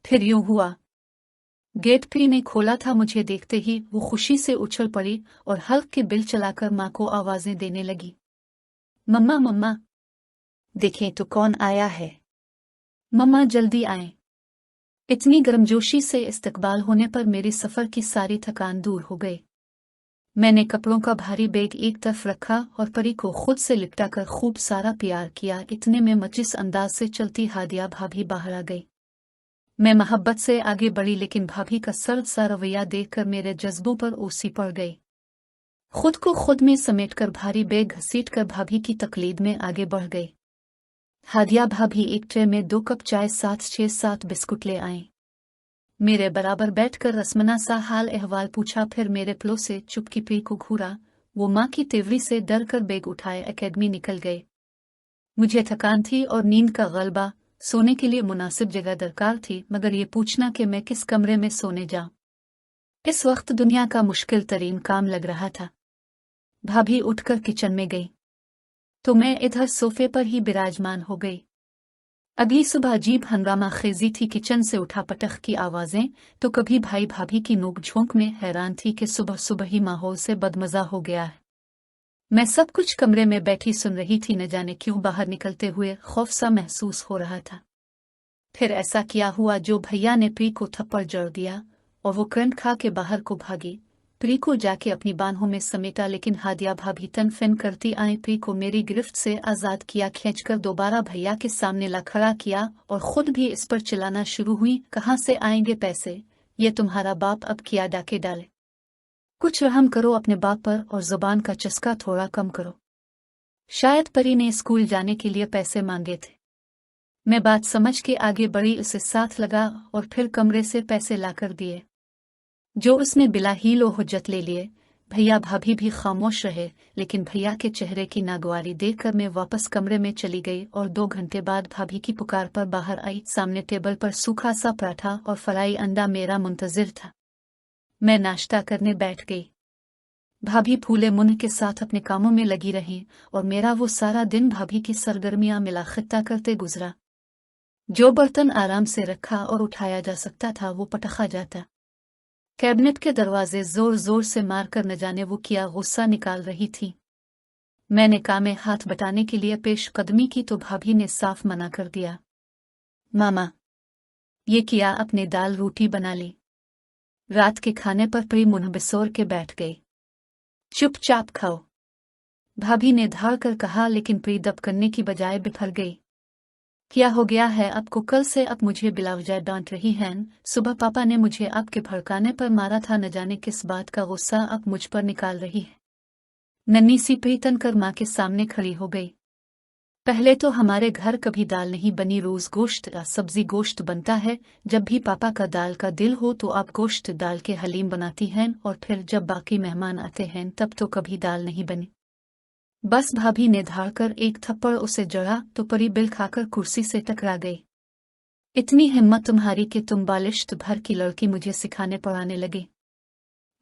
फिर यूं हुआ, गेट प्री ने खोला था। मुझे देखते ही वो खुशी से उछल पड़ी और हल्क के बिल चलाकर माँ को आवाजें देने लगी। मम्मा मम्मा, देखें तो कौन आया है। मम्मा जल्दी आएं। इतनी गर्मजोशी से इस्तकबाल होने पर मेरी सफर की सारी थकान दूर हो गई। मैंने कपड़ों का भारी बैग एक तरफ रखा और परी को खुद से लिपटा कर खूब सारा प्यार किया। इतने में मचिस अंदाज से चलती हादिया भाभी बाहर आ गई। मैं मोहब्बत से आगे बढ़ी, लेकिन भाभी का सर्द सा रवैया देखकर मेरे जज्बों पर ओसी पड़ गई। खुद को खुद में समेटकर भारी बैग घसीटकर भाभी की तकलीद में आगे बढ़ गई। हादिया भाभी एक ट्रे में 2 कप चाय साथ 6-7 बिस्कुट ले आईं। मेरे बराबर बैठकर रसमना सा हाल अहवाल पूछा, फिर मेरे प्लो से चुपकी पी को घूरा। वो माँ की तेवरी से डर कर बैग उठाए एकेडमी निकल गए। मुझे थकान थी और नींद का गलबा, सोने के लिए मुनासिब जगह दरकार थी, मगर ये पूछना कि मैं किस कमरे में सोने जाऊं, इस वक्त दुनिया का मुश्किल तरीन काम लग रहा था। भाभी उठकर किचन में गई तो मैं इधर सोफे पर ही विराजमान हो गई। अगली सुबह अजीब हंगामा खेजी थी। किचन से उठा पटख की आवाजें तो कभी भाई भाभी की नोक-झोंक में हैरान थी कि सुबह सुबह ही माहौल से बदमजा हो गया है। मैं सब कुछ कमरे में बैठी सुन रही थी। न जाने क्यों बाहर निकलते हुए खौफ सा महसूस हो रहा था। फिर ऐसा क्या हुआ जो भैया ने प्री को थप्पड़ जड़ दिया और वो करंट खा के बाहर को भागी। प्री को जाके अपनी बाहों में समेटा, लेकिन हादिया भाभी तन फिन करती आई प्री को मेरी गिरफ्त से आजाद किया। खींचकर दोबारा भैया के सामने ला खड़ा किया और खुद भी इस पर चिल्लाना शुरू हुई, कहाँ से आएंगे पैसे, ये तुम्हारा बाप अब किया डाके डाले। कुछ रहम करो अपने बाप पर और जुबान का चस्का थोड़ा कम करो। शायद परी ने स्कूल जाने के लिए पैसे मांगे थे। मैं बात समझ के आगे बढ़ी, उसे साथ लगा और फिर कमरे से पैसे लाकर दिए जो उसने बिला हीलो हुज्जत ले लिए। भैया भाभी भी खामोश रहे, लेकिन भैया के चेहरे की नागवारी देखकर मैं वापस कमरे में चली गई और 2 घंटे बाद भाभी की पुकार पर बाहर आई। सामने टेबल पर सूखा सा पराठा और फ्राई अंडा मेरा मुंतजिर था। मैं नाश्ता करने बैठ गई। भाभी फूले मुंह के साथ अपने कामों में लगी रहीं और मेरा वो सारा दिन भाभी की सरगर्मियां मिलाखिता करते गुजरा। जो बर्तन आराम से रखा और उठाया जा सकता था वो पटखा जाता। कैबिनेट के दरवाजे जोर जोर से मारकर न जाने वो क्या गुस्सा निकाल रही थी। मैंने कामे हाथ बटाने के लिए पेशकदमी की तो भाभी ने साफ मना कर दिया। मामा, ये किया अपने दाल रोटी बना ली। रात के खाने पर प्री मुंह बिसोर के बैठ गई। चुपचाप खाओ, भाभी ने धाड़ कर कहा, लेकिन प्री दब करने की बजाय बिफर गई। क्या हो गया है आपको? कल से अब मुझे बिलावजा डांट रही हैं। सुबह पापा ने मुझे आपके भड़काने पर मारा था, न जाने किस बात का गुस्सा अब मुझ पर निकाल रही है। नन्ही सी प्रीतन कर माँ के सामने खड़ी हो गई। पहले तो हमारे घर कभी दाल नहीं बनी, रोज गोश्त या सब्जी गोश्त बनता है। जब भी पापा का दाल का दिल हो तो आप गोश्त डाल के हलीम बनाती हैं, और फिर जब बाकी मेहमान आते हैं तब तो कभी दाल नहीं बनी। बस, भाभी ने धाड़कर एक थप्पड़ उसे जड़ा तो परी बिल खाकर कुर्सी से टकरा गई। इतनी हिम्मत तुम्हारी कि तुम बालिश्त भर की लड़की मुझे सिखाने पढ़ाने लगे।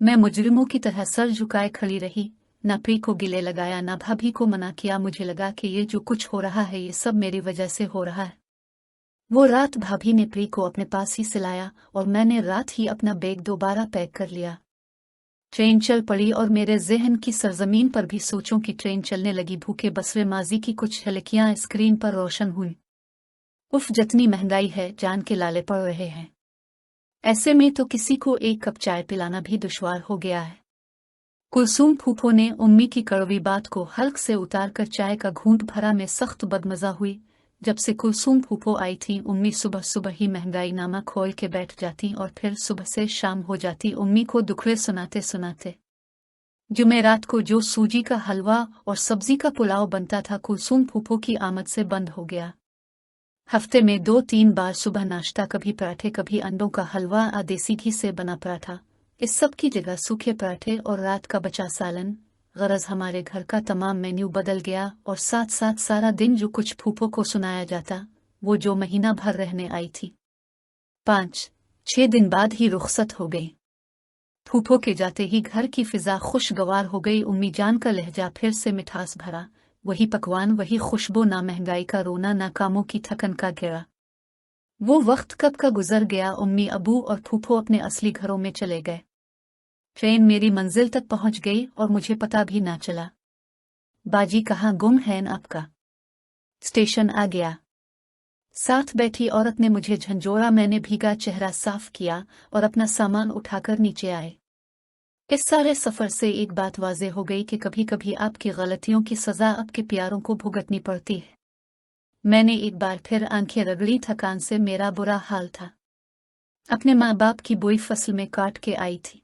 मैं मुजरिमों की तरह सर झुकाए खड़ी रही, न प्री को गिले लगाया न भाभी को मना किया। मुझे लगा कि ये जो कुछ हो रहा है ये सब मेरी वजह से हो रहा है। वो रात भाभी ने प्री को अपने पास ही सिलाया और मैंने रात ही अपना बैग दोबारा पैक कर लिया। ट्रेन चल पड़ी और मेरे ज़हन की सरजमीन पर भी सोचों की ट्रेन चलने लगी। भूखे बसरे माजी की कुछ झलकियां स्क्रीन पर रोशन हुई। उफ, जितनी महंगाई है, जान के लाले पड़ रहे हैं। ऐसे में तो किसी को एक कप चाय पिलाना भी दुश्वार हो गया है। कुलसूम फूफो ने उम्मी की कड़वी बात को हल्क से उतारकर चाय का घूंट भरा में सख्त बदमजा हुई। जब से कुलसूम फूफो आई थी, उम्मी सुबह सुबह ही महंगाई नामा खोल के बैठ जाती और फिर सुबह से शाम हो जाती उम्मी को दुखड़े सुनाते सुनाते। जुमेरात को जो सूजी का हलवा और सब्जी का पुलाव बनता था, कुलसूम फूफो की आमद से बंद हो गया। हफ्ते में 2-3 बार सुबह नाश्ता, कभी पराठे कभी अंडों का हलवा आ देसी घी से बना पराठा, इस सब की जगह सूखे पराठे और रात का बचा सालन। गरज हमारे घर का तमाम मेन्यू बदल गया और साथ साथ सारा दिन जो कुछ फूफो को सुनाया जाता वो जो महीना भर रहने आई थी, 5-6 दिन बाद ही रुखसत हो गई। फूफो के जाते ही घर की फिजा खुशगवार हो गई। उम्मी जान का लहजा फिर से मिठास भरा, वही पकवान वही खुशबू, ना महंगाई का रोना ना कामों की थकन का घेरा। वो वक्त कब का गुजर गया। अम्मी अबू और फूफो अपने असली घरों में चले गए। ट्रेन मेरी मंजिल तक पहुंच गई और मुझे पता भी ना चला। बाजी कहाँ गुम है न आपका। स्टेशन आ गया। साथ बैठी औरत ने मुझे झंझोड़ा। मैंने भीगा चेहरा साफ किया और अपना सामान उठाकर नीचे आए। इस सारे सफर से एक बात वाज़ेह हो गई कि कभी कभी आपकी गलतियों की सजा आपके प्यारों को भुगतनी पड़ती है। मैंने एक बार फिर आंखें रगड़ी। थकान से मेरा बुरा हाल था। अपने माँ बाप की बुई फसल में काट के आई थी।